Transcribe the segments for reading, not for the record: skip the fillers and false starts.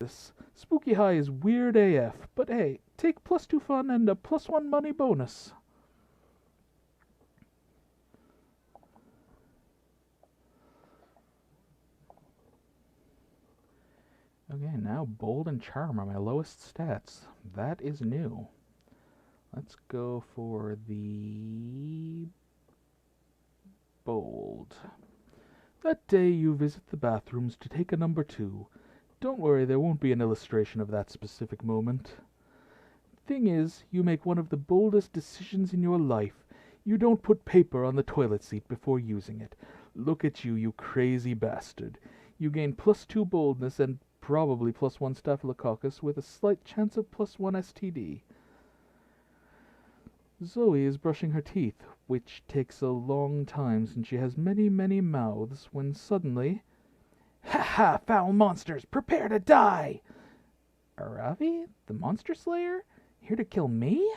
this. Spooky High is weird AF, but hey, take +2 fun and a +1 money bonus. Okay, now Bold and Charm are my lowest stats. That is new. Let's go for the Bold. That day you visit the bathrooms to take a number 2. Don't worry, there won't be an illustration of that specific moment. Thing is, you make one of the boldest decisions in your life. You don't put paper on the toilet seat before using it. Look at you, you crazy bastard. You gain +2 boldness and probably +1 staphylococcus with a slight chance of +1 STD. Zoe is brushing her teeth, which takes a long time since she has many, many mouths, when suddenly... Ha ha, foul monsters, prepare to die! Aravi, the monster slayer? Here to kill me?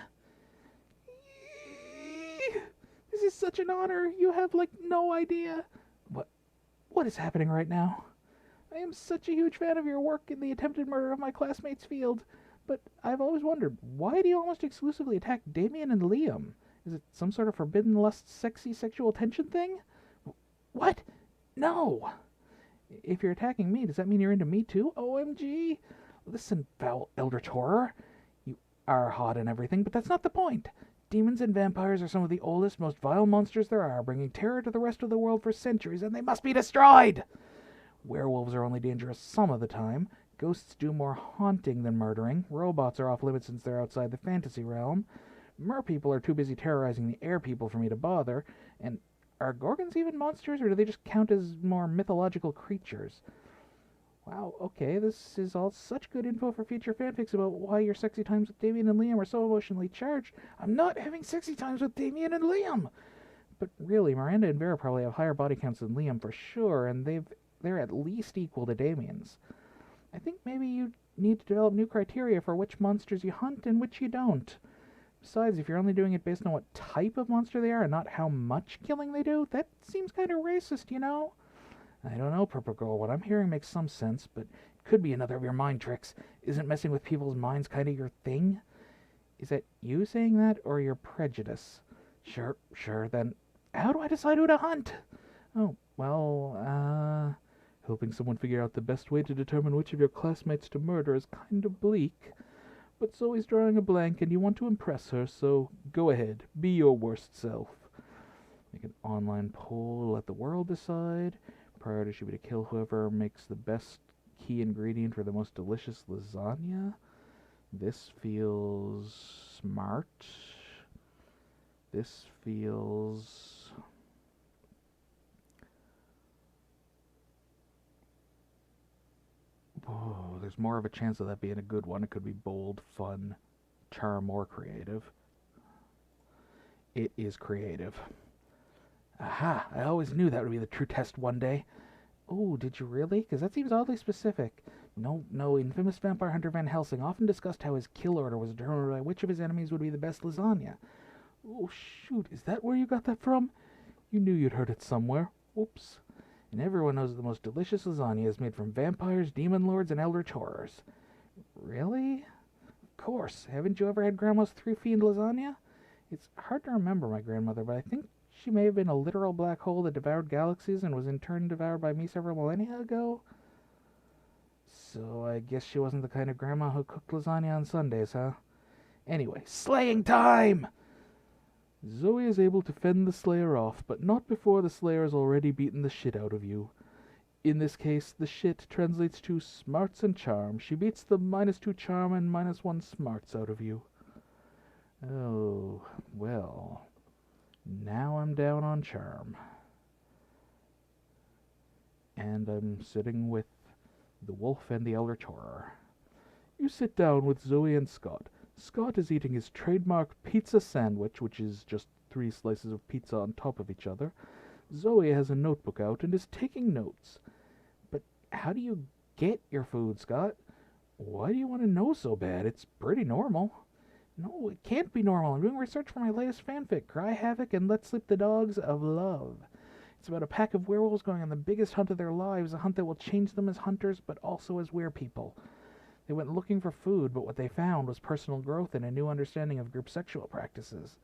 This is such an honor, you have, no idea. What is happening right now? I am such a huge fan of your work in the attempted murder of my classmate's field, but I've always wondered, why do you almost exclusively attack Damien and Liam? Is it some sort of forbidden lust, sexy sexual tension thing? What? No! If you're attacking me, does that mean you're into me too? OMG! Listen, foul Eldritch horror. You are hot and everything, but that's not the point. Demons and vampires are some of the oldest, most vile monsters there are, bringing terror to the rest of the world for centuries, and they must be destroyed! Werewolves are only dangerous some of the time. Ghosts do more haunting than murdering. Robots are off limits since they're outside the fantasy realm. Merpeople are too busy terrorizing the air people for me to bother. And are Gorgons even monsters, or do they just count as more mythological creatures? Wow, okay, this is all such good info for future fanfics about why your sexy times with Damien and Liam are so emotionally charged. I'm not having sexy times with Damien and Liam! But really, Miranda and Vera probably have higher body counts than Liam for sure, and they're at least equal to Damien's. I think maybe you need to develop new criteria for which monsters you hunt and which you don't. Besides, if you're only doing it based on what type of monster they are and not how much killing they do, that seems kind of racist, you know? I don't know, Purple Girl. What I'm hearing makes some sense, but it could be another of your mind tricks. Isn't messing with people's minds kind of your thing? Is that you saying that, or your prejudice? Sure, then how do I decide who to hunt? Oh, well, helping someone figure out the best way to determine which of your classmates to murder is kind of bleak. But Zoe's drawing a blank and you want to impress her, so go ahead. Be your worst self. Make an online poll, let the world decide. Priority should be to kill whoever makes the best key ingredient for the most delicious lasagna. This feels smart. This feels... Oh, there's more of a chance of that being a good one. It could be bold, fun, charm, or creative. It is creative. Aha! I always knew that would be the true test one day. Oh, did you really? Because that seems oddly specific. No, infamous vampire hunter Van Helsing often discussed how his kill order was determined by which of his enemies would be the best lasagna. Oh, shoot, is that where you got that from? You knew you'd heard it somewhere. Oops. And everyone knows that the most delicious lasagna is made from vampires, demon lords, and eldritch horrors. Really? Of course. Haven't you ever had Grandma's three-fiend lasagna? It's hard to remember my grandmother, but I think she may have been a literal black hole that devoured galaxies and was in turn devoured by me several millennia ago. So I guess she wasn't the kind of grandma who cooked lasagna on Sundays, huh? Anyway, slaying time! Zoe is able to fend the Slayer off, but not before the Slayer has already beaten the shit out of you. In this case, the shit translates to smarts and charm. She beats the -2 charm and -1 smarts out of you. Oh, well. Now I'm down on charm. And I'm sitting with the wolf and the eldritch horror. You sit down with Zoe and Scott. Scott is eating his trademark pizza sandwich, which is just 3 slices of pizza on top of each other. Zoe has a notebook out and is taking notes. But how do you get your food, Scott? Why do you want to know so bad? It's pretty normal. No, it can't be normal. I'm doing research for my latest fanfic, Cry Havoc and Let Sleep the Dogs of Love. It's about a pack of werewolves going on the biggest hunt of their lives, a hunt that will change them as hunters, but also as werepeople. They went looking for food, but what they found was personal growth and a new understanding of group sexual practices.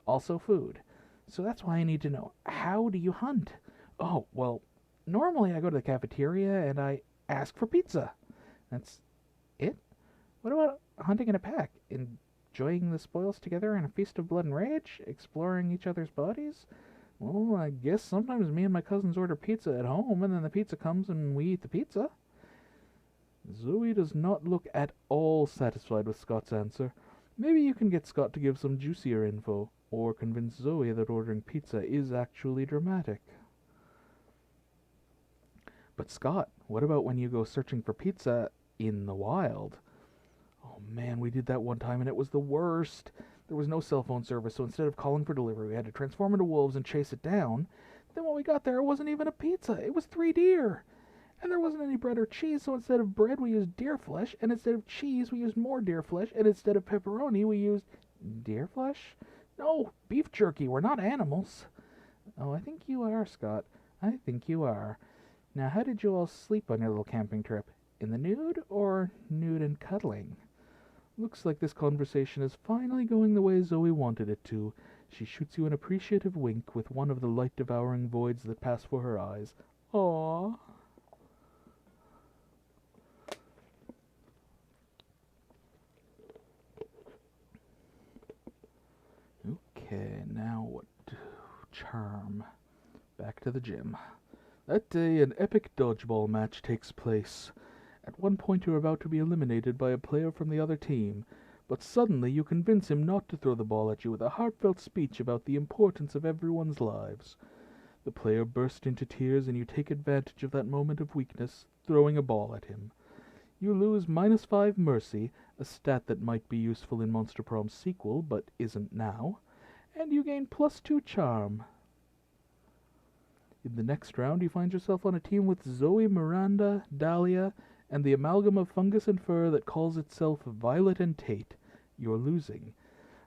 Also food. So that's why I need to know, how do you hunt? Oh, well, normally I go to the cafeteria and I ask for pizza. That's it? What about hunting in a pack? Enjoying the spoils together in a feast of blood and rage? Exploring each other's bodies? Well, I guess sometimes me and my cousins order pizza at home, and then the pizza comes and we eat the pizza. Zoe does not look at all satisfied with Scott's answer. Maybe you can get Scott to give some juicier info, or convince Zoe that ordering pizza is actually dramatic. But Scott, what about when you go searching for pizza in the wild? Oh man, we did that one time and it was the worst. There was no cell phone service, so instead of calling for delivery, we had to transform into wolves and chase it down. Then when we got there, it wasn't even a pizza. It was 3 deer. And there wasn't any bread or cheese, so instead of bread, we used deer flesh, and instead of cheese, we used more deer flesh, and instead of pepperoni, we used deer flesh? No, beef jerky. We're not animals. Oh, I think you are, Scott. I think you are. Now, how did you all sleep on your little camping trip? In the nude, or nude and cuddling? Looks like this conversation is finally going the way Zoe wanted it to. She shoots you an appreciative wink with one of the light-devouring voids that pass for her eyes. Aww. Okay, now what? Charm. Back to the gym. That day, an epic dodgeball match takes place. At one point, you're about to be eliminated by a player from the other team, but suddenly you convince him not to throw the ball at you with a heartfelt speech about the importance of everyone's lives. The player bursts into tears, and you take advantage of that moment of weakness, throwing a ball at him. You lose -5 mercy, a stat that might be useful in Monster Prom's sequel, but isn't now, and you gain +2 charm. In the next round, you find yourself on a team with Zoe, Miranda, Dahlia, and the amalgam of fungus and fur that calls itself Violet and Tate. You're losing.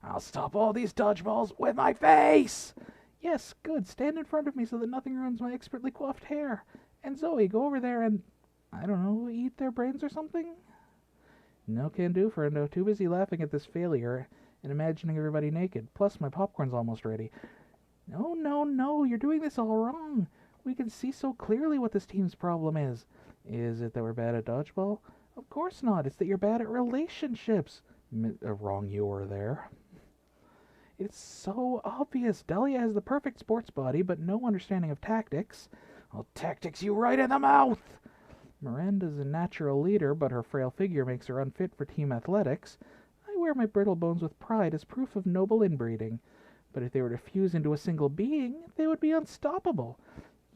I'll stop all these dodgeballs with my face! Yes, good. Stand in front of me so that nothing ruins my expertly coiffed hair. And Zoe, go over there and, I don't know, eat their brains or something? No can do, friendo. Too busy laughing at this failure and imagining everybody naked. Plus, my popcorn's almost ready. No, you're doing this all wrong. We can see so clearly what this team's problem is. Is it that we're bad at dodgeball? Of course not. It's that you're bad at relationships. Wrong you were there. It's so obvious. Dahlia has the perfect sports body, but no understanding of tactics. I'll tactics you right in the mouth! Miranda's a natural leader, but her frail figure makes her unfit for team athletics. I wear my brittle bones with pride as proof of noble inbreeding. But if they were to fuse into a single being, they would be unstoppable.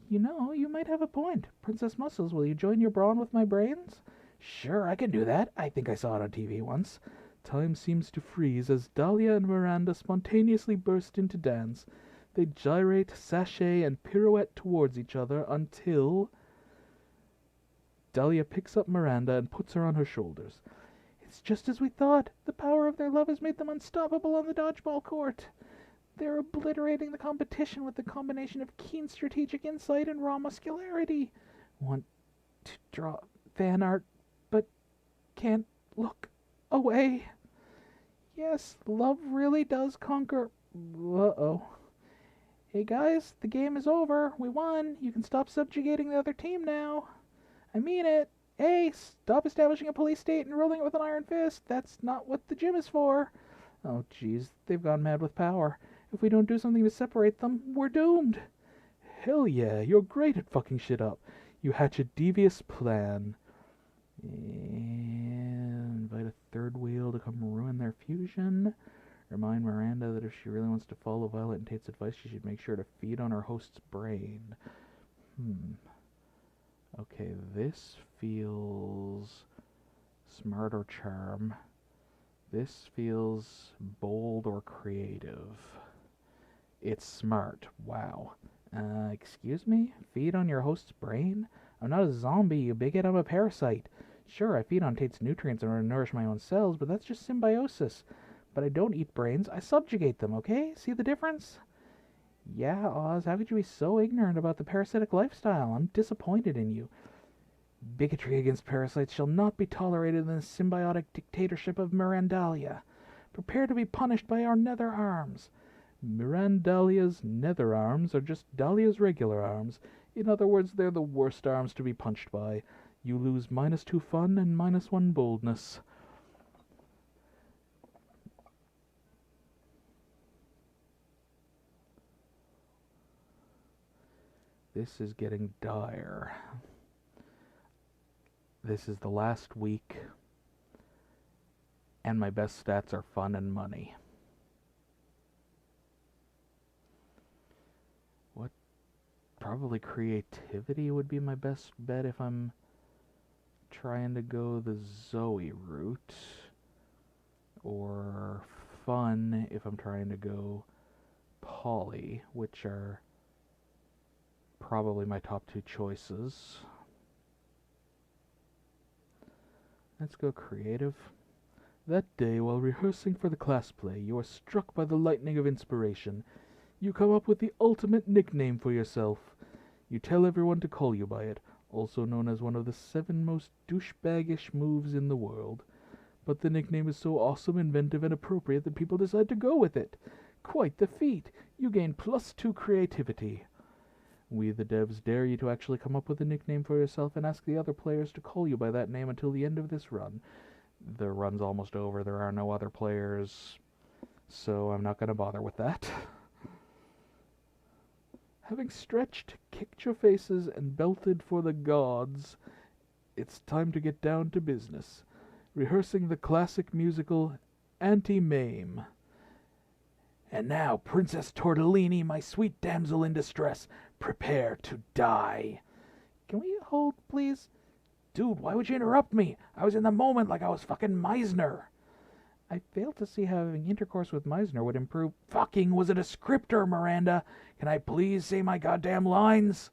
You know, you might have a point. Princess Muscles, will you join your brawn with my brains? Sure, I can do that. I think I saw it on TV once. Time seems to freeze as Dahlia and Miranda spontaneously burst into dance. They gyrate, sashay, and pirouette towards each other until Dahlia picks up Miranda and puts her on her shoulders. It's just as we thought. The power of their love has made them unstoppable on the dodgeball court. They're obliterating the competition with the combination of keen strategic insight and raw muscularity. Want to draw fan art, but can't look away. Yes, love really does conquer. Uh-oh. Hey guys, the game is over. We won. You can stop subjugating the other team now. I mean it. Hey, stop establishing a police state and ruling it with an iron fist. That's not what the gym is for. Oh, jeez, they've gone mad with power. If we don't do something to separate them, we're doomed. Hell yeah, you're great at fucking shit up. You hatch a devious plan. And invite a third wheel to come ruin their fusion. Remind Miranda that if she really wants to follow Violet and Tate's advice, she should make sure to feed on her host's brain. Okay, this feels smart or charm. This feels bold or creative. It's smart. Wow. Excuse me? Feed on your host's brain? I'm not a zombie, you bigot. I'm a parasite. Sure, I feed on Tate's nutrients in order to nourish my own cells, but that's just symbiosis. But I don't eat brains. I subjugate them, okay? See the difference? Yeah, Oz, how could you be so ignorant about the parasitic lifestyle? I'm disappointed in you. Bigotry against parasites shall not be tolerated in the symbiotic dictatorship of Mirandalia. Prepare to be punished by our nether arms. Mirandalia's nether arms are just Dahlia's regular arms. In other words, they're the worst arms to be punched by. You lose -2 fun and -1 boldness. This is getting dire. This is the last week, and my best stats are fun and money. What? Probably creativity would be my best bet if I'm trying to go the Zoe route, or fun if I'm trying to go Polly, which are probably my top 2 choices. Let's go creative. That day, while rehearsing for the class play, you are struck by the lightning of inspiration. You come up with the ultimate nickname for yourself. You tell everyone to call you by it, also known as one of the 7 most douchebaggish moves in the world. But the nickname is so awesome, inventive, and appropriate that people decide to go with it. Quite the feat. You gain +2 creativity. We, the devs, dare you to actually come up with a nickname for yourself and ask the other players to call you by that name until the end of this run. The run's almost over. There are no other players, so I'm not going to bother with that. Having stretched, kicked your faces, and belted for the gods, it's time to get down to business. Rehearsing the classic musical Anti-Mame. And now, Princess Tortellini, my sweet damsel in distress, prepare to die. Can we hold, please? Dude, why would you interrupt me? I was in the moment like I was fucking Meisner. I failed to see how having intercourse with Meisner would improve. Fucking was a descriptor, Miranda. Can I please say my goddamn lines?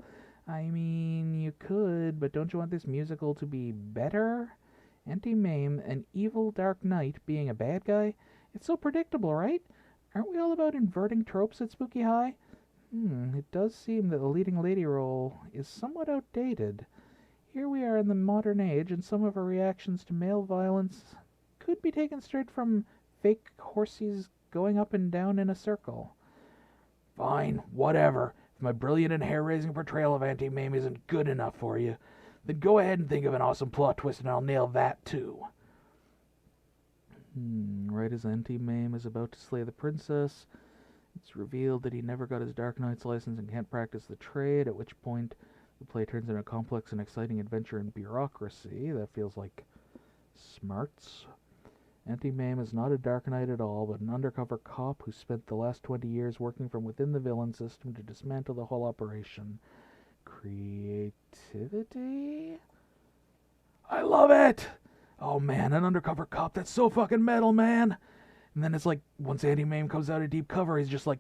I mean, you could, but don't you want this musical to be better? Anti-Mame, an evil dark knight being a bad guy? It's so predictable, right? Aren't we all about inverting tropes at Spooky High? It does seem that the leading lady role is somewhat outdated. Here we are in the modern age, and some of our reactions to male violence could be taken straight from fake horses going up and down in a circle. Fine, whatever. If my brilliant and hair-raising portrayal of Anti-Mame isn't good enough for you, then go ahead and think of an awesome plot twist and I'll nail that too. Right as Anti-Mame is about to slay the princess, it's revealed that he never got his Dark Knight's license and can't practice the trade, at which point the play turns into a complex and exciting adventure in bureaucracy. That feels like smarts. Anti-Mame is not a Dark Knight at all, but an undercover cop who spent the last 20 years working from within the villain system to dismantle the whole operation. Creativity? I love it! Oh man, an undercover cop, that's so fucking metal, man! And then it's like, once Anti-Mame comes out of deep cover, he's just like,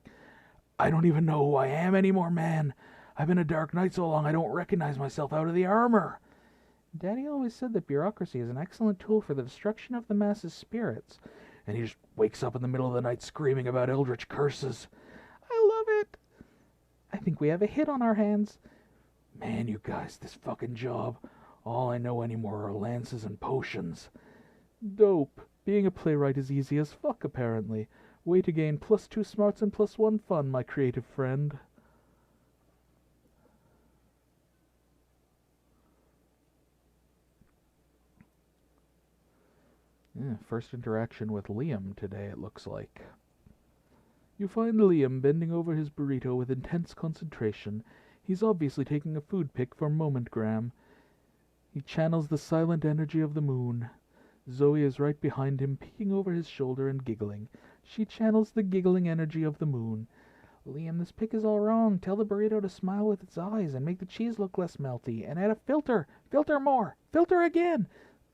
I don't even know who I am anymore, man. I've been a Dark Knight so long I don't recognize myself out of the armor. Daddy always said that bureaucracy is an excellent tool for the destruction of the masses' spirits. And he just wakes up in the middle of the night screaming about Eldritch curses. I love it. I think we have a hit on our hands. Man, you guys, this fucking job. All I know anymore are lances and potions. Dope. Being a playwright is easy as fuck, apparently. Way to gain +2 smarts and +1 fun, my creative friend. First interaction with Liam today, it looks like. You find Liam bending over his burrito with intense concentration. He's obviously taking a food pic for Momentgram. He channels the silent energy of the moon. Zoe is right behind him, peeking over his shoulder and giggling. She channels the giggling energy of the moon. Liam, this pic is all wrong. Tell the burrito to smile with its eyes and make the cheese look less melty. And add a filter. Filter more. Filter again.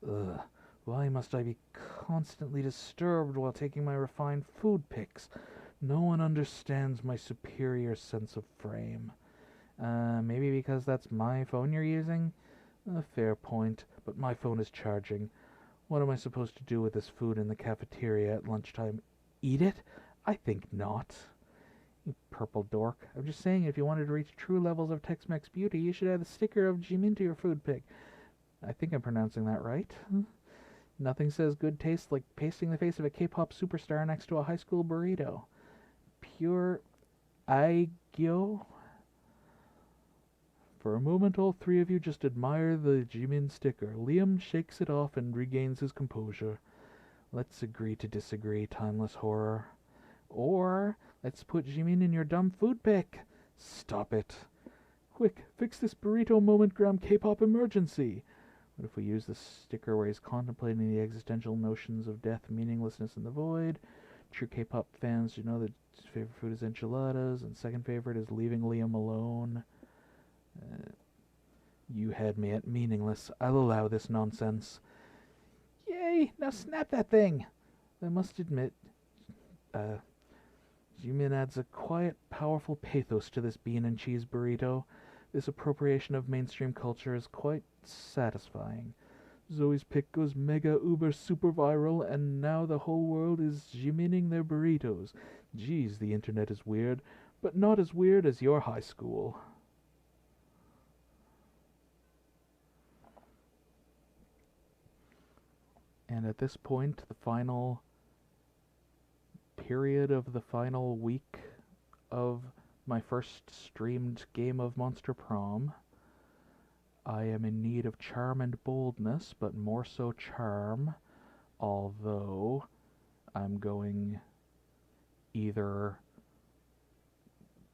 Ugh. Why must I be constantly disturbed while taking my refined food pics? No one understands my superior sense of frame. Maybe because that's my phone you're using? A fair point, but my phone is charging. What am I supposed to do with this food in the cafeteria at lunchtime? Eat it? I think not. You purple dork. I'm just saying, if you wanted to reach true levels of Tex-Mex beauty, you should add a sticker of Jimin to your food pic. I think I'm pronouncing that right. Nothing says good taste like pasting the face of a K-pop superstar next to a high school burrito. Pure aigyo. For a moment, all three of you just admire the Jimin sticker. Liam shakes it off and regains his composure. Let's agree to disagree, timeless horror. Or, let's put Jimin in your dumb food pic. Stop it. Quick, fix this burrito moment-gram K-pop emergency. What if we use the sticker where he's contemplating the existential notions of death, meaninglessness, and the void? True K-pop fans, you know that his favorite food is enchiladas, and second favorite is leaving Liam alone. You had me at meaningless. I'll allow this nonsense. Yay! Now snap that thing! I must admit, Jimin adds a quiet, powerful pathos to this bean and cheese burrito. This appropriation of mainstream culture is quite satisfying. Zoe's pic goes mega uber super viral, and now the whole world is Jimining their burritos. Geez, the internet is weird, but not as weird as your high school. And at this point, the final period of the final week of my first streamed game of Monster Prom, I am in need of charm and boldness, but more so charm, although I'm going either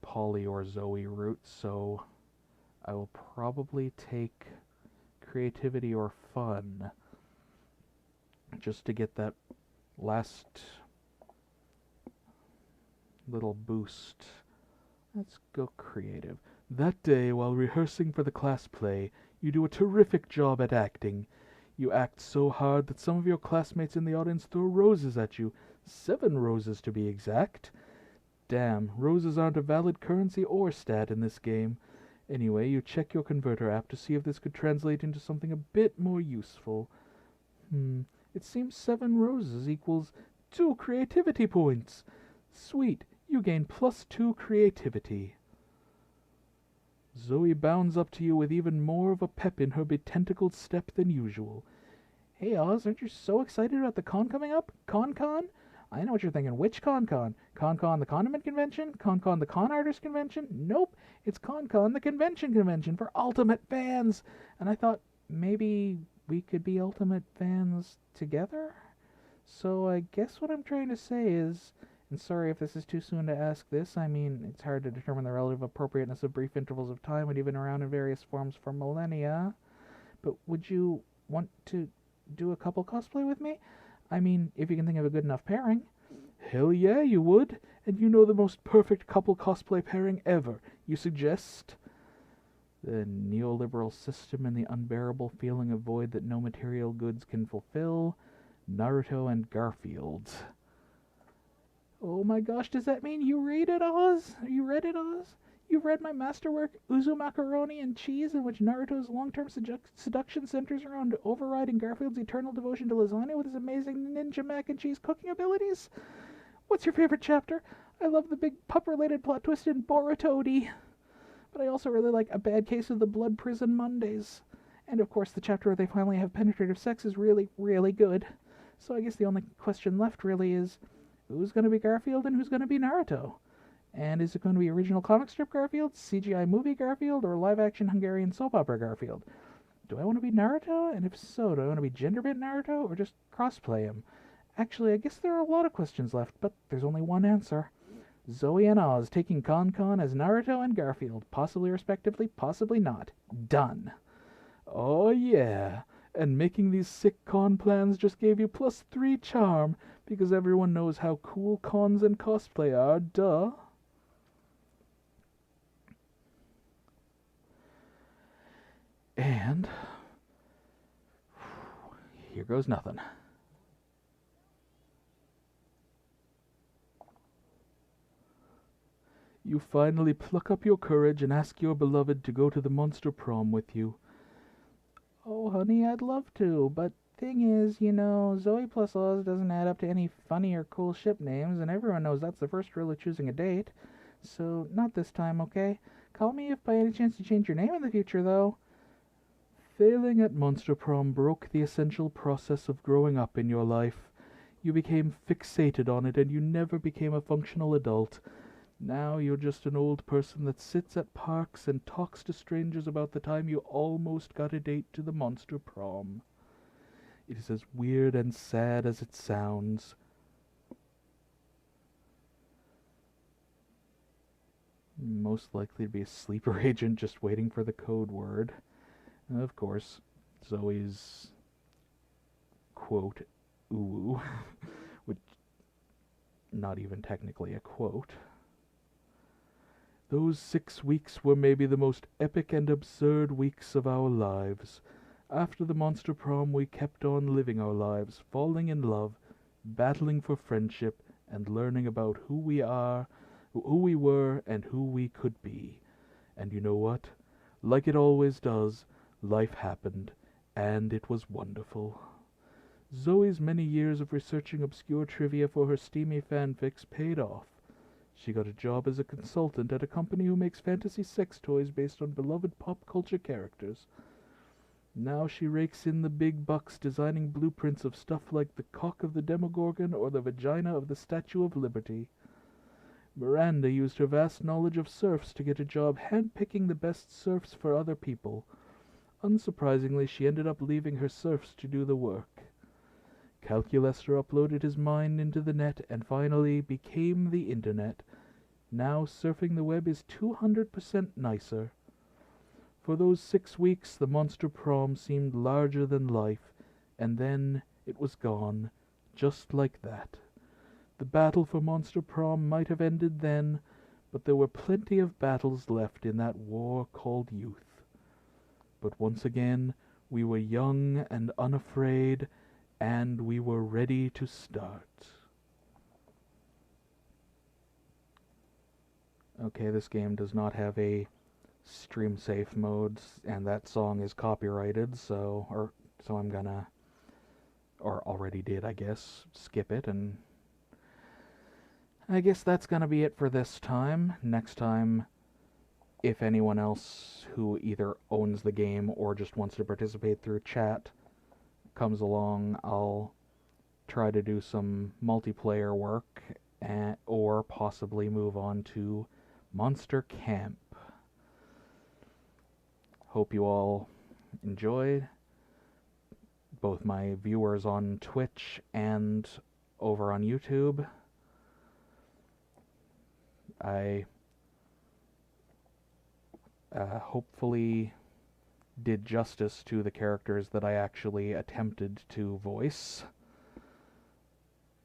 Polly or Zoe route, so I will probably take creativity or fun just to get that last little boost. Let's go creative. That day, while rehearsing for the class play, you do a terrific job at acting. You act so hard that some of your classmates in the audience throw roses at you. 7 roses to be exact. Damn, roses aren't a valid currency or stat in this game. Anyway, you check your converter app to see if this could translate into something a bit more useful. It seems 7 roses equals 2 creativity points. Sweet, you gain +2 creativity. Zoe bounds up to you with even more of a pep in her betentacled step than usual. Hey Oz, aren't you so excited about the con coming up? Con? I know what you're thinking. Which con? Con the Condiment Convention? Con the Con Artist Convention? Nope, it's Con the convention for Ultimate fans. And I thought maybe we could be Ultimate fans together? So I guess what I'm trying to say is, and sorry if this is too soon to ask this, I mean, it's hard to determine the relative appropriateness of brief intervals of time when you've been around in various forms for millennia, but would you want to do a couple cosplay with me? I mean, if you can think of a good enough pairing. Hell yeah, you would, and you know the most perfect couple cosplay pairing ever. You suggest? The neoliberal system and the unbearable feeling of void that no material goods can fulfill. Naruto and Garfield. Oh my gosh, does that mean you read it, Oz? You read it, Oz? You've read my masterwork, Uzu Macaroni and Cheese, in which Naruto's long-term seduction centers around overriding Garfield's eternal devotion to lasagna with his amazing ninja mac and cheese cooking abilities? What's your favorite chapter? I love the big pup-related plot twist in Borutobi. But I also really like A Bad Case of the Blood Prison Mondays. And of course the chapter where they finally have penetrative sex is really, really good. So I guess the only question left really is, who's going to be Garfield and who's going to be Naruto? And is it going to be original comic strip Garfield, CGI movie Garfield, or live-action Hungarian soap opera Garfield? Do I want to be Naruto? And if so, do I want to be gender-bent Naruto, or just crossplay him? Actually, I guess there are a lot of questions left, but there's only one answer. Zoe and Oz taking Con as Naruto and Garfield, possibly respectively, possibly not. Done. Oh yeah. And making these sick con plans just gave you +3 charm, because everyone knows how cool cons and cosplay are, duh. And here goes nothing. You finally pluck up your courage and ask your beloved to go to the Monster Prom with you. Oh, honey, I'd love to, but thing is, you know, Zoe plus Oz doesn't add up to any funny or cool ship names, and everyone knows that's the first rule of choosing a date. So, not this time, okay? Call me if by any chance you change your name in the future, though. Failing at Monster Prom broke the essential process of growing up in your life. You became fixated on it and you never became a functional adult. Now you're just an old person that sits at parks and talks to strangers about the time you almost got a date to the Monster Prom. It is as weird and sad as it sounds. Most likely to be a sleeper agent just waiting for the code word. Of course, Zoe's quote, ooh, which not even technically a quote. Those 6 weeks were maybe the most epic and absurd weeks of our lives. After the Monster Prom, we kept on living our lives, falling in love, battling for friendship, and learning about who we were, and who we could be. And you know what? Like it always does, life happened, and it was wonderful. Zoe's many years of researching obscure trivia for her steamy fanfics paid off. She got a job as a consultant at a company who makes fantasy sex toys based on beloved pop culture characters. Now she rakes in the big bucks designing blueprints of stuff like the cock of the Demogorgon or the vagina of the Statue of Liberty. Miranda used her vast knowledge of serfs to get a job handpicking the best serfs for other people. Unsurprisingly, she ended up leaving her serfs to do the work. Calculester uploaded his mind into the net and finally became the internet. Now surfing the web is 200% nicer. For those 6 weeks, the Monster Prom seemed larger than life, and then it was gone, just like that. The battle for Monster Prom might have ended then, but there were plenty of battles left in that war called youth. But once again, we were young and unafraid, and we were ready to start. Okay, this game does not have a stream safe mode, and that song is copyrighted, so I'm gonna, or already did, I guess, skip it, and I guess that's gonna be it for this time. Next time, if anyone else who either owns the game or just wants to participate through chat comes along, I'll try to do some multiplayer work or possibly move on to Monster Camp. Hope you all enjoyed, both my viewers on Twitch and over on YouTube. I hopefully did justice to the characters that I actually attempted to voice,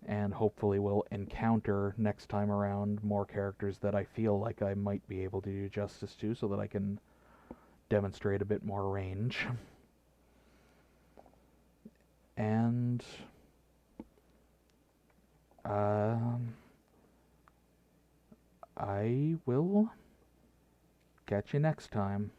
and hopefully will encounter next time around more characters that I feel like I might be able to do justice to, so that I can demonstrate a bit more range. And I will catch you next time.